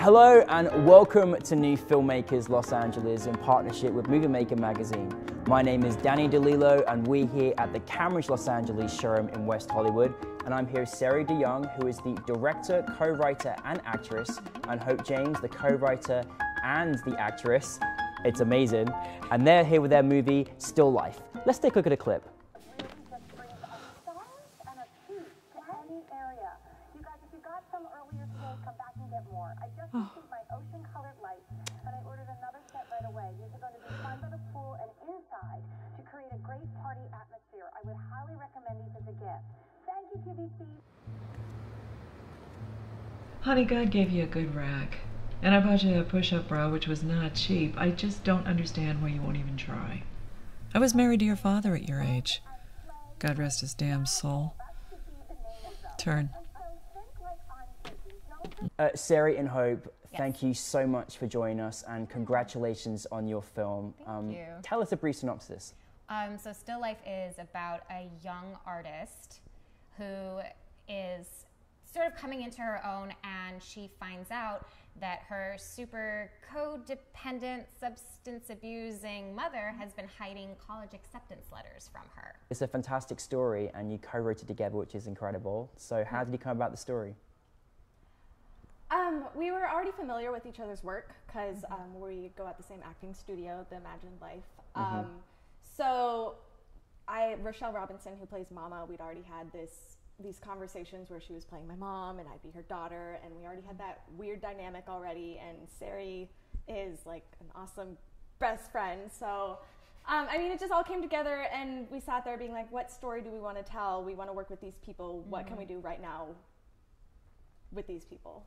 Hello and welcome to New Filmmakers Los Angeles in partnership with Movie Maker magazine. My name is Danny De Lillo and we're here at the Cameron's Los Angeles showroom in West Hollywood, and I'm here with Seri DeYoung, who is the director, co-writer and actress, and Hope Jaymes, the co-writer and the actress. It's amazing. And they're here with their movie, Still Life. Let's take a look at a clip. I just received my ocean-colored lights, and I ordered another set right away. These are going to be fun by the pool and inside to create a great party atmosphere. I would highly recommend these as a gift. Thank you, QVC. Honey, God gave you a good rack. And I bought you a push-up bra, which was not cheap. I just don't understand why you won't even try. I was married to your father at your age. God rest his damn soul. Turn. Seri and Hope, thank you so much for joining us and congratulations on your film. Thank you. Tell us a brief synopsis. So Still Life is about a young artist who is sort of coming into her own, and she finds out that her super codependent, substance abusing mother has been hiding college acceptance letters from her. It's a fantastic story and you co-wrote it together, which is incredible. So how did you come about the story? We were already familiar with each other's work because we go at the same acting studio, The Imagined Life. So Rochelle Robinson, who plays Mama, we'd already had these conversations where she was playing my mom and I'd be her daughter, and we already had that weird dynamic already, and Seri is like an awesome best friend. So, I mean, it just all came together and we sat there being like, what story do we want to tell? We want to work with these people. What can we do right now with these people?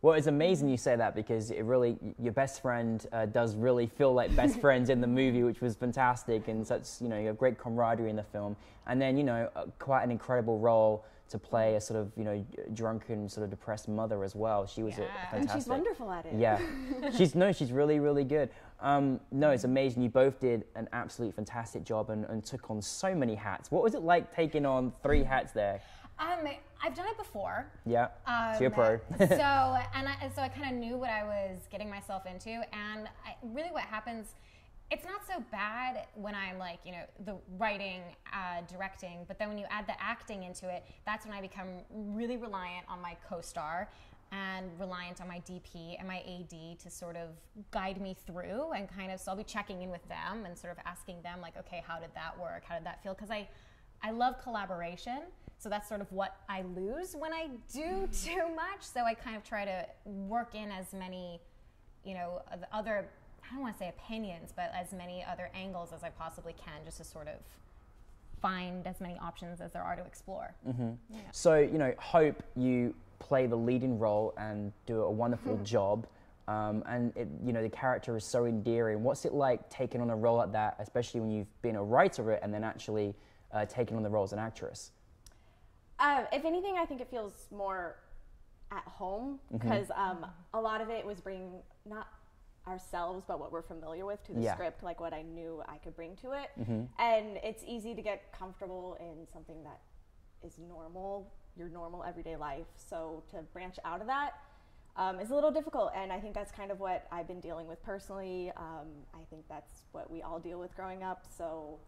Well, it's amazing you say that because it really, your best friend does really feel like best friends in the movie, which was fantastic, and such, you know, you have great camaraderie in the film. And then, you know, quite an incredible role to play a sort of, you know, drunken, sort of depressed mother as well. She was fantastic. And she's wonderful at it. Yeah. she's really, really good. No, it's amazing. You both did an absolutely fantastic job and took on so many hats. What was it like taking on 3 hats there? I've done it before. Yeah, so you're pro. so I kind of knew what I was getting myself into, and really what happens, it's not so bad when I'm like, you know, the writing, directing, but then when you add the acting into it, that's when I become really reliant on my co-star and reliant on my DP and my AD to sort of guide me through, and kind of, so I'll be checking in with them and sort of asking them like, okay, how did that work? How did that feel? Because I love collaboration. So that's sort of what I lose when I do too much. So I kind of try to work in as many, you know, other, I don't want to say opinions, but as many other angles as I possibly can, just to sort of find as many options as there are to explore. Yeah. So, you know, Hope, you play the leading role and do a wonderful job. And it, you know, the character is so endearing. What's it like taking on a role like that, especially when you've been a writer of it and then actually taking on the role as an actress? If anything, I think it feels more at home because a lot of it was bringing not ourselves, but what we're familiar with to the script, like what I knew I could bring to it. And it's easy to get comfortable in something that is normal, your normal everyday life. So to branch out of that is a little difficult. And I think that's kind of what I've been dealing with personally. I think that's what we all deal with growing up. So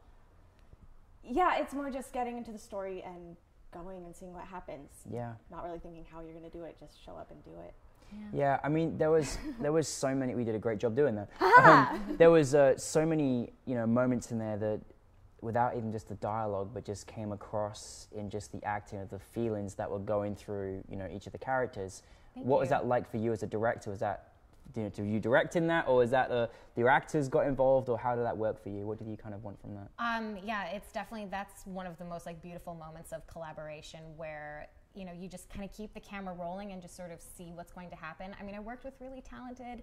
yeah, it's more just getting into the story and going and seeing what happens. Yeah. Not really thinking how you're going to do it, just show up and do it. Yeah, I mean, there was so many, we did a great job doing that. There was so many, you know, moments in there that without even just the dialogue, but just came across in just the acting of the feelings that were going through, you know, each of the characters. What was that like for you as a director? Was that, you know, you directing that, or is that your actors got involved, or how did that work for you? What did you kind of want from that? Yeah, it's definitely, that's one of the most like beautiful moments of collaboration where, you know, you just kind of keep the camera rolling and just sort of see what's going to happen. I mean, I worked with really talented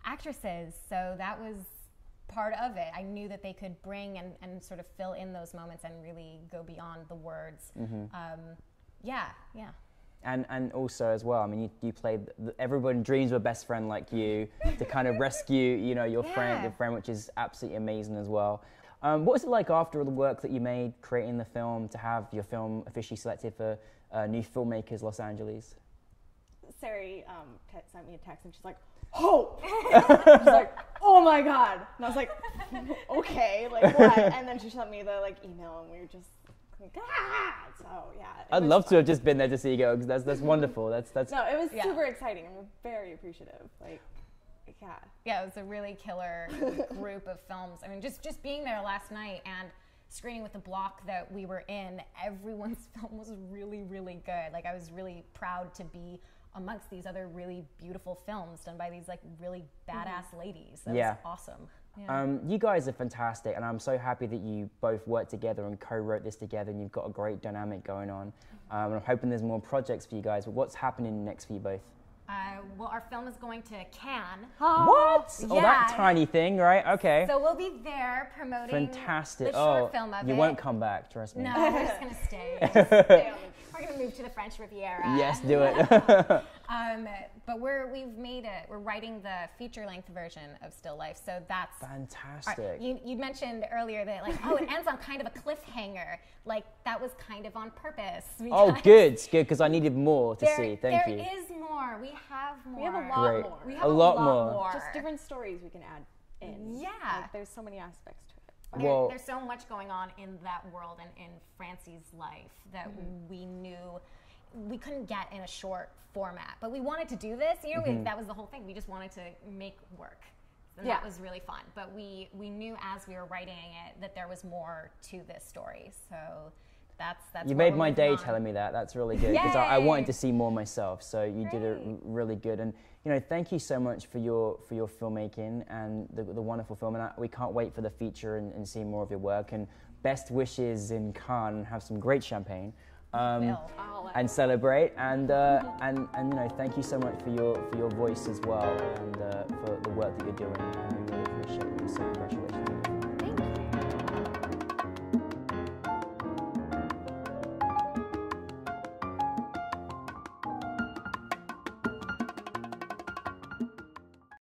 actresses, so that was part of it. I knew that they could bring and sort of fill in those moments and really go beyond the words. Yeah. And also as well, I mean, you played, everyone dreams of a best friend like you to kind of rescue, you know, your friend, which is absolutely amazing as well. What was it like after all the work that you made creating the film to have your film officially selected for New Filmmakers Los Angeles? Seri sent me a text, and she's like, Hope! She's like, oh my God. And I was like, okay, like what? And then she sent me the like email, and we were just like, ah! So yeah. I'd love to have just been there to see you go, because that's wonderful. That's No, it was super exciting. I'm very appreciative. Like, yeah. Yeah, it was a really killer group of films. I mean, just being there last night and screening with the block that we were in, everyone's film was really, really good. Like, I was really proud to be amongst these other really beautiful films done by these like really badass ladies. That was awesome. Yeah. You guys are fantastic, and I'm so happy that you both worked together and co-wrote this together, and you've got a great dynamic going on. And I'm hoping there's more projects for you guys. But what's happening next for you both? Well, our film is going to Cannes. What? Oh, that tiny thing, right? Okay. So we'll be there promoting Fantastic. the short film of it. You won't come back, trust me. No, we're just going to stay. We're going to move to the French Riviera. Yes, do it. But we're writing the feature-length version of Still Life, so that's fantastic. You mentioned earlier that like, oh, it ends on kind of a cliffhanger. Like, that was kind of on purpose. Oh, good, because I needed more to see. Thank you. There is more. We have more. We have a lot more. We have a lot more. Just different stories we can add in. Yeah. Like, there's so many aspects to it. There's so much going on in that world and in Francie's life that we knew we couldn't get in a short format. But we wanted to do this. You know, that was the whole thing. We just wanted to make work. And that was really fun. But we knew as we were writing it that there was more to this story. So that's you made my day telling me that. That's really good, because I wanted to see more myself. So you did it really good. And you know, thank you so much for your filmmaking and the wonderful film. And we can't wait for the feature and see more of your work. And best wishes in Cannes. Have some great champagne. And celebrate, and you know, thank you so much for your voice as well, and for the work that you're doing, and we really appreciate you. So congratulations.